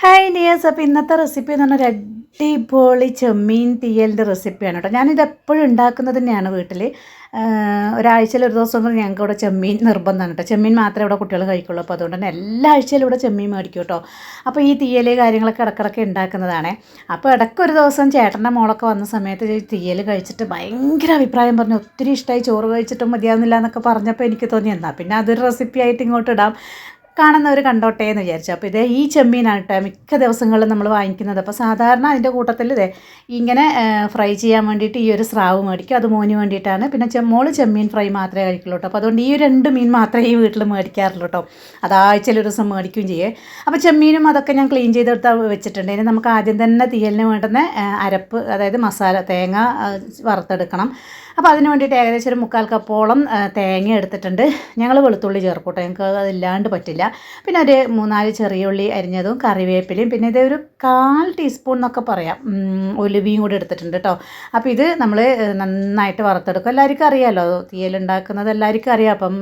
Hi dears. അപ്പോൾ ഇന്നത്തെ recipe എന്ന് പറഞ്ഞാൽ ഒരു അടിപൊളി ചെമ്മീൻ തീയലിൻ്റെ റെസിപ്പിയാണ് കേട്ടോ. ഞാനിത് എപ്പോഴും ഉണ്ടാക്കുന്നത് തന്നെയാണ് വീട്ടിൽ. ഒരാഴ്ചയിൽ ഒരു ദിവസം കൊണ്ട് ഞങ്ങൾക്ക് ഇവിടെ ചെമ്മീൻ നിർബന്ധമാണ് കേട്ടോ. ചെമ്മീൻ മാത്രമേ ഇവിടെ കുട്ടികൾ കഴിക്കുള്ളൂ. അപ്പോൾ അതുകൊണ്ട് തന്നെ എല്ലാ ആഴ്ചയിലും ഇവിടെ ചെമ്മീൻ മേടിക്കും കേട്ടോ. അപ്പോൾ ഈ തീയൽ കാര്യങ്ങളൊക്കെ ഇടക്കിടയ്ക്ക് ഉണ്ടാക്കുന്നതാണ്. അപ്പോൾ ഇടയ്ക്കൊരു ദിവസം ചേട്ടൻ്റെ മോളൊക്കെ വന്ന സമയത്ത് തീയൽ കഴിച്ചിട്ട് ഭയങ്കര അഭിപ്രായം പറഞ്ഞു. ഒത്തിരി ഇഷ്ടമായി, ചോറ് കഴിച്ചിട്ടും മതിയാവുന്നില്ല എന്നൊക്കെ പറഞ്ഞപ്പോൾ എനിക്ക് തോന്നി എന്നാൽ പിന്നെ അതൊരു റെസിപ്പി ആയിട്ട് ഇങ്ങോട്ട് ഇടാം, കാണുന്നവർ കണ്ടോട്ടെ എന്ന് വിചാരിച്ചു. അപ്പോൾ ഇതേ ഈ ചെമ്മീനാണ് കേട്ടോ മിക്ക ദിവസങ്ങളിലും നമ്മൾ വാങ്ങിക്കുന്നത്. അപ്പോൾ സാധാരണ അതിൻ്റെ കൂട്ടത്തിൽ ഇതേ ഇങ്ങനെ ഫ്രൈ ചെയ്യാൻ വേണ്ടിയിട്ട് ഈ ഒരു സ്രാവ് മേടിക്കും. അത് മോന് വേണ്ടിയിട്ടാണ്. പിന്നെ മോള് ചെമ്മീൻ ഫ്രൈ മാത്രമേ കഴിക്കുള്ളൂ കേട്ടോ. അപ്പോൾ അതുകൊണ്ട് ഈ രണ്ട് മീൻ മാത്രമേ ഈ വീട്ടിൽ മേടിക്കാറുള്ളൂ കേട്ടോ. അത് ആഴ്ചയിൽ ഒരു ദിവസം മേടിക്കുകയും ചെയ്യേ. അപ്പോൾ ചെമ്മീനും അതൊക്കെ ഞാൻ ക്ലീൻ ചെയ്തെടുത്ത് വെച്ചിട്ടുണ്ട്. ഇനി നമുക്ക് ആദ്യം തന്നെ തീയലിന് വേണ്ടുന്ന അരപ്പ്, അതായത് മസാല തേങ്ങ വറുത്തെടുക്കണം. അപ്പോൾ അതിന് വേണ്ടിയിട്ട് ഏകദേശം ഒരു 3/4 കപ്പോളം തേങ്ങ എടുത്തിട്ടുണ്ട്. ഞങ്ങൾ വെളുത്തുള്ളി ചേർക്കും കേട്ടോ, ഞങ്ങൾക്ക് അതില്ലാണ്ട് പറ്റില്ല. പിന്നെ ഒരു 3-4 ചെറിയ ഉള്ളി അരിഞ്ഞതും കറിവേപ്പിലയും പിന്നെ ഇത് ഒരു 1/4 ടീസ്പൂൺ എന്നൊക്കെ പറയാം ഒലിവിയും കൂടി എടുത്തിട്ടുണ്ട് കേട്ടോ. അപ്പോൾ ഇത് നമ്മൾ നന്നായിട്ട് വറുത്തെടുക്കും. എല്ലാവർക്കും അറിയാമല്ലോ തീയലുണ്ടാക്കുന്നത്, എല്ലാവർക്കും അറിയാം. അപ്പം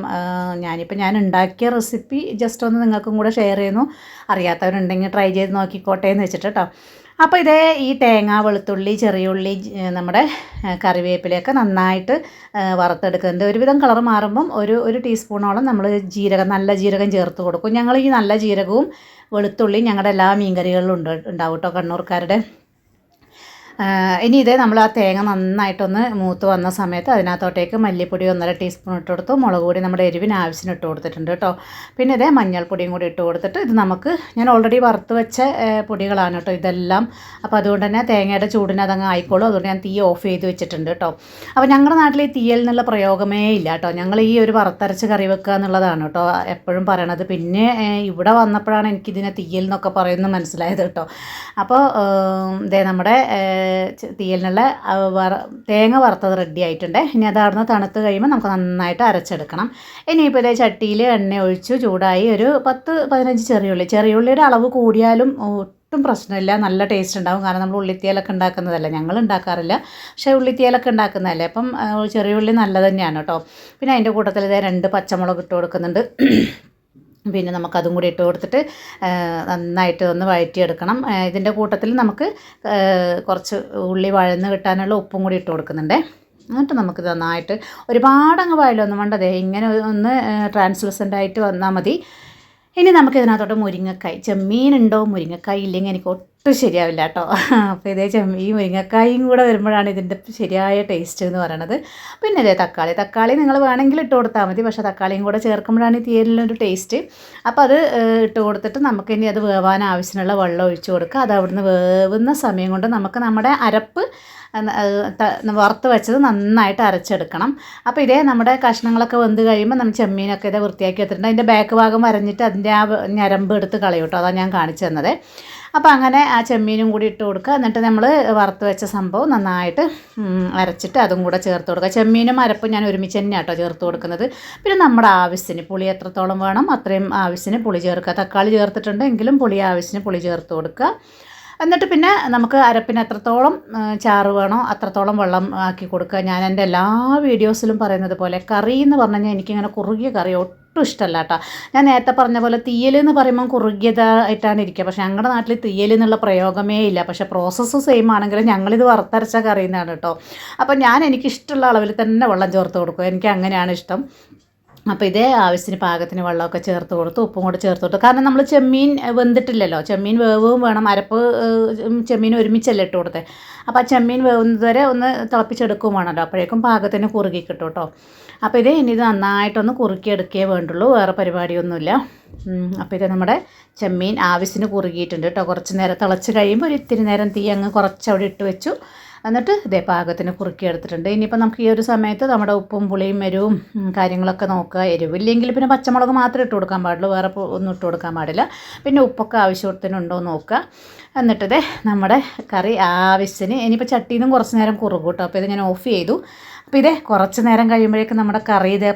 ഞാൻ ഉണ്ടാക്കിയ റെസിപ്പി ജസ്റ്റ് ഒന്ന് നിങ്ങൾക്കും കൂടെ ഷെയർ ചെയ്യുന്നു. അറിയാത്തവരുണ്ടെങ്കിൽ ട്രൈ ചെയ്ത് നോക്കിക്കോട്ടെ എന്ന് വെച്ചിട്ട് കേട്ടോ. അപ്പോൾ ഇതേ ഈ തേങ്ങ, വെളുത്തുള്ളി, ചെറിയ ഉള്ളി, നമ്മുടെ കറിവേപ്പിലയൊക്കെ നന്നായിട്ട് വറുത്തെടുക്കുന്നുണ്ട്. ഒരുവിധം കളർ മാറുമ്പം ഒരു ടീസ്പൂണോളം നമ്മൾ നല്ല ജീരകം ചേർത്ത് കൊടുക്കും. ഞങ്ങൾ ഈ നല്ല ജീരകവും വെളുത്തുള്ളിയും ഞങ്ങളുടെ എല്ലാ മീൻകറികളിലും ഉണ്ടാവും കേട്ടോ, കണ്ണൂർക്കാരുടെ. ഇനി ഇതേ നമ്മൾ ആ തേങ്ങ നന്നായിട്ടൊന്ന് മൂത്ത് വന്ന സമയത്ത് അതിനകത്തോട്ടേക്ക് മല്ലിപ്പൊടി 1.5 ടീസ്പൂൺ ഇട്ട് കൊടുത്തു. മുളക് പൊടി നമ്മുടെ എരിവിന് ആവശ്യത്തിന് ഇട്ട് കൊടുത്തിട്ടുണ്ട് കേട്ടോ. പിന്നെ ഇതേ മഞ്ഞൾപ്പൊടിയും കൂടി ഇട്ട് കൊടുത്തിട്ട് ഇത് ഞാൻ ഓൾറെഡി വറുത്ത് വെച്ച പൊടികളാണ് കേട്ടോ ഇതെല്ലാം. അപ്പോൾ അതുകൊണ്ട് തന്നെ തേങ്ങയുടെ ചൂടിന് അതങ്ങ് ആയിക്കോളും. അതുകൊണ്ട് ഞാൻ തീ ഓഫ് ചെയ്ത് വെച്ചിട്ടുണ്ട് കേട്ടോ. അപ്പോൾ ഞങ്ങളുടെ നാട്ടിൽ ഈ തീയൽ എന്നുള്ള പ്രയോഗമേ ഇല്ല കേട്ടോ. ഞങ്ങൾ ഈ ഒരു വറുത്തരച്ച് കറി വെക്കുക എന്നുള്ളതാണ് കേട്ടോ എപ്പോഴും പറയണത്. പിന്നെ ഇവിടെ വന്നപ്പോഴാണ് എനിക്കിതിനെ തീയൽ എന്നൊക്കെ പറയുന്നത് മനസ്സിലായത് കേട്ടോ. അപ്പോൾ ഇതേ നമ്മുടെ തീയലിനുള്ള തേങ്ങ വറുത്തത് റെഡി ആയിട്ടുണ്ട്. ഇനി അത് അവിടുന്ന് തണുത്ത് കഴിയുമ്പോൾ നമുക്ക് നന്നായിട്ട് അരച്ചെടുക്കണം. ഇനിയിപ്പോൾ ഇതേ ചട്ടിയിൽ എണ്ണ ഒഴിച്ചു ചൂടായി ഒരു 10-15 ചെറിയുള്ളിയുടെ അളവ് കൂടിയാലും ഒട്ടും പ്രശ്നമില്ല, നല്ല ടേസ്റ്റ് ഉണ്ടാകും. കാരണം നമ്മൾ ഉള്ളിത്തീയലൊക്കെ ഉണ്ടാക്കുന്നതല്ല, ഞങ്ങൾ ഉണ്ടാക്കാറില്ല, പക്ഷേ ഉള്ളിത്തീയലൊക്കെ ഉണ്ടാക്കുന്നതല്ലേ. അപ്പം ചെറിയുള്ളി നല്ലത് തന്നെയാണ് കേട്ടോ. പിന്നെ അതിൻ്റെ കൂട്ടത്തിൽ ഇതേ 2 പച്ചമുളക് ഇട്ട് കൊടുക്കുന്നുണ്ട്. പിന്നെ നമുക്കതും കൂടി ഇട്ട് കൊടുത്തിട്ട് നന്നായിട്ട് ഒന്ന് വഴറ്റിയെടുക്കണം. ഇതിൻ്റെ കൂട്ടത്തിൽ നമുക്ക് കുറച്ച് ഉള്ളി വഴന്ന് കിട്ടാനുള്ള ഉപ്പും കൂടി ഇട്ട് കൊടുക്കുന്നുണ്ട്. എന്നിട്ട് നമുക്ക് നന്നായിട്ട് ഒരുപാടങ്ങ് വഴലൊന്നും വേണ്ടതേ, ഇങ്ങനെ ഒന്ന് ട്രാൻസ്ലൂസൻ്റ് ആയിട്ട് വന്നാൽ മതി. ഇനി നമുക്ക് ഇതിനകത്തോട്ട് മുരിങ്ങക്കായ്, ചെമ്മീനുണ്ടോ മുരിങ്ങക്കായ് ഇല്ലെങ്കിൽ എനിക്ക് ഒട്ടും ശരിയാവില്ല കേട്ടോ. അപ്പോൾ ഇതേ ഈ മുരിങ്ങക്കായും കൂടെ വരുമ്പോഴാണ് ഇതിൻ്റെ ശരിയായ ടേസ്റ്റ് എന്ന് പറയണത്. പിന്നെ ഇതേ തക്കാളി നിങ്ങൾ വേണമെങ്കിൽ ഇട്ട് കൊടുത്താൽ മതി, പക്ഷേ തക്കാളിയും കൂടെ ചേർക്കുമ്പോഴാണ് ഈ തീയലിനൊരു ടേസ്റ്റ്. അപ്പോൾ അത് ഇട്ട് കൊടുത്തിട്ട് നമുക്കിനി അത് വേവാൻ ആവശ്യമുള്ള വെള്ളം ഒഴിച്ച് കൊടുക്കുക. അത് അവിടുന്ന് വേവുന്ന സമയം കൊണ്ട് നമുക്ക് നമ്മുടെ അരപ്പ് വറുത്ത് വെച്ചത് നന്നായിട്ട് അരച്ചെടുക്കണം. അപ്പോൾ ഇതേ നമ്മുടെ കഷ്ണങ്ങളൊക്കെ വെന്ത് കഴിയുമ്പോൾ നമ്മൾ ചെമ്മീനൊക്കെ ഇതേ വൃത്തിയാക്കി എടുത്തിട്ടുണ്ട്. അതിൻ്റെ ബാക്ക് ഭാഗം വരഞ്ഞിട്ട് അതിൻ്റെ ആ ഞരമ്പ് എടുത്ത് കളയും കേട്ടോ, അതാണ് ഞാൻ കാണിച്ചു തന്നത്. അപ്പോൾ അങ്ങനെ ആ ചെമ്മീനും കൂടി ഇട്ട് കൊടുക്കുക. എന്നിട്ട് നമ്മൾ വറുത്ത് വെച്ച സംഭവം നന്നായിട്ട് അരച്ചിട്ട് അതും കൂടെ ചേർത്ത് കൊടുക്കുക. ചെമ്മീനും അരപ്പും ഞാൻ ഒരുമിച്ച് തന്നെയാണ് കേട്ടോ ചേർത്ത് കൊടുക്കുന്നത്. പിന്നെ നമ്മുടെ ആവശ്യത്തിന് പുളി എത്രത്തോളം വേണം അത്രയും ആവശ്യത്തിന് പുളി ചേർക്കുക. തക്കാളി ചേർത്തിട്ടുണ്ട് എങ്കിലും ആവശ്യത്തിന് പുളി ചേർത്ത് കൊടുക്കുക. എന്നിട്ട് പിന്നെ നമുക്ക് അരപ്പിന് എത്രത്തോളം ചാറ് വേണോ അത്രത്തോളം വെള്ളം ആക്കി കൊടുക്കുക. ഞാൻ എൻ്റെ എല്ലാ വീഡിയോസിലും പറയുന്നത് പോലെ കറി എന്ന് പറഞ്ഞു കഴിഞ്ഞാൽ എനിക്കിങ്ങനെ കുറുകിയ കറി ഒട്ടും ഇഷ്ടമല്ല കേട്ടോ. ഞാൻ നേരത്തെ പറഞ്ഞ പോലെ തീയൽ എന്ന് പറയുമ്പോൾ കുറുകിയതായിട്ടാണ് ഇരിക്കുക. പക്ഷേ ഞങ്ങളുടെ നാട്ടിൽ തീയൽ എന്നുള്ള പ്രയോഗമേ ഇല്ല. പക്ഷേ പ്രോസസ്സ് സെയിം ആണെങ്കിലും ഞങ്ങളിത് വറുത്തരച്ച കറി എന്നാണ് കേട്ടോ. അപ്പം എനിക്കിഷ്ടമുള്ള അളവിൽ തന്നെ വെള്ളം ചേർത്ത് കൊടുക്കും, എനിക്ക് അങ്ങനെയാണ് ഇഷ്ടം. അപ്പോൾ ഇതേ ആവശ്യത്തിന് പാകത്തിന് വെള്ളമൊക്കെ ചേർത്ത് കൊടുത്ത് ഉപ്പും കൂടെ ചേർത്ത് കൊടുത്തു. കാരണം നമ്മൾ ചെമ്മീൻ വെന്തിട്ടില്ലല്ലോ, ചെമ്മീൻ വേവും വേണം. അരപ്പ് ചെമ്മീൻ ഒരുമിച്ചല്ലേ ഇട്ട് കൊടുത്തേ. അപ്പോൾ ആ ചെമ്മീൻ വേവുന്നത് വരെ ഒന്ന് തിളപ്പിച്ചെടുക്കുകയും വേണമല്ലോ, അപ്പോഴേക്കും പാകത്തിന് കുറുകി കിട്ടും കേട്ടോ. അപ്പോൾ ഇനി ഇത് നന്നായിട്ടൊന്ന് കുറുക്കിയെടുക്കുകയേ വേണ്ടുള്ളൂ, വേറെ പരിപാടിയൊന്നുമില്ല. അപ്പോൾ ഇത് നമ്മുടെ ചെമ്മീൻ ആവശ്യത്തിന് കുറുകിയിട്ടുണ്ട് കേട്ടോ. കുറച്ച് നേരം തിളച്ച് കഴിയുമ്പോൾ ഒരു ഇത്തിരി നേരം തീ അങ്ങ് കുറച്ച് അവിടെ ഇട്ട് വെച്ചു. എന്നിട്ട് ഇതേ പാകത്തിന് കുറുക്കിയെടുത്തിട്ടുണ്ട്. ഇനിയിപ്പോൾ നമുക്ക് ഈ ഒരു സമയത്ത് നമ്മുടെ ഉപ്പും പുളിയും എരിവും കാര്യങ്ങളൊക്കെ നോക്കുക. എരിവില്ലെങ്കിൽ പിന്നെ പച്ചമുളക് മാത്രമേ ഇട്ട് കൊടുക്കാൻ പാടുള്ളൂ, വേറെ ഒന്നും ഇട്ട് കൊടുക്കാൻ പാടില്ല. പിന്നെ ഉപ്പൊക്കെ ആവശ്യത്തിനുണ്ടോ എന്ന് നോക്കുക. എന്നിട്ട് നമ്മുടെ കറി ആവശ്യത്തിന് ഇനിയിപ്പോൾ ചട്ടിയിൽ നിന്നും കുറച്ച് നേരം കുറുകും കേട്ടോ. അപ്പോൾ ഇത് ഞാൻ ഓഫ് ചെയ്തു. അപ്പോൾ ഇതേ കുറച്ച് നേരം കഴിയുമ്പോഴേക്കും നമ്മുടെ കറി ഇതേ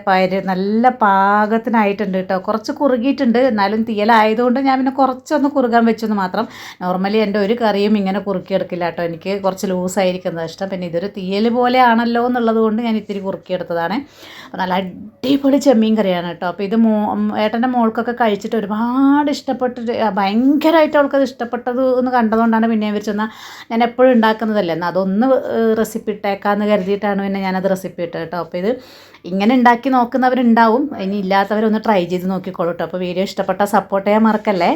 നല്ല പാകത്തിനായിട്ടുണ്ട് കേട്ടോ. കുറച്ച് കുറുകിയിട്ടുണ്ട്, എന്നാലും തീയലായതുകൊണ്ട് ഞാൻ പിന്നെ കുറച്ചൊന്ന് കുറുകാൻ വെച്ചെന്ന് മാത്രം. നോർമലി എൻ്റെ ഒരു കറിയും ഇങ്ങനെ കുറുക്കിയെടുക്കില്ല കേട്ടോ, എനിക്ക് കുറച്ച് ലൂസായിരിക്കുന്നത് ഇഷ്ടം. പിന്നെ ഇതൊരു തീയൽ പോലെയാണല്ലോ എന്നുള്ളത് കൊണ്ട് ഞാൻ ഇത്തിരി കുറുക്കിയെടുത്തതാണ്. അപ്പോൾ നല്ല അടിപൊളി ചെമ്മീൻ കറിയാണ് കേട്ടോ. അപ്പോൾ ഇത് ഏട്ടൻ്റെ മോൾക്കൊക്കെ കഴിച്ചിട്ട് ഒരുപാട് ഇഷ്ടപ്പെട്ടിട്ട് ഭയങ്കരമായിട്ട് അവൾക്കത് ഇഷ്ടപ്പെട്ടത് എന്ന് കണ്ടതുകൊണ്ടാണ് പിന്നെ വെച്ചെന്നാൽ ഞാൻ എപ്പോഴും ഉണ്ടാക്കുന്നതല്ലേ, എന്നാൽ അതൊന്ന് റെസിപ്പി ഇട്ടേക്കാമെന്ന് കരുതിയിട്ടാണ് പിന്നെ ഞാനത് റെസിപ്പി ഇട്ടത് കേട്ടോ. അപ്പോൾ ഇത് ഇങ്ങനെ ഉണ്ടാക്കി നോക്കുന്നവരുണ്ടാവും, ഇനി ഇല്ലാത്തവരൊന്ന് ട്രൈ ചെയ്ത് നോക്കിക്കോളൂ കേട്ടോ. അപ്പോൾ വീഡിയോ ഇഷ്ടപ്പെട്ടാൽ സപ്പോർട്ട് ചെയ്യാൻ മറക്കല്ലേ.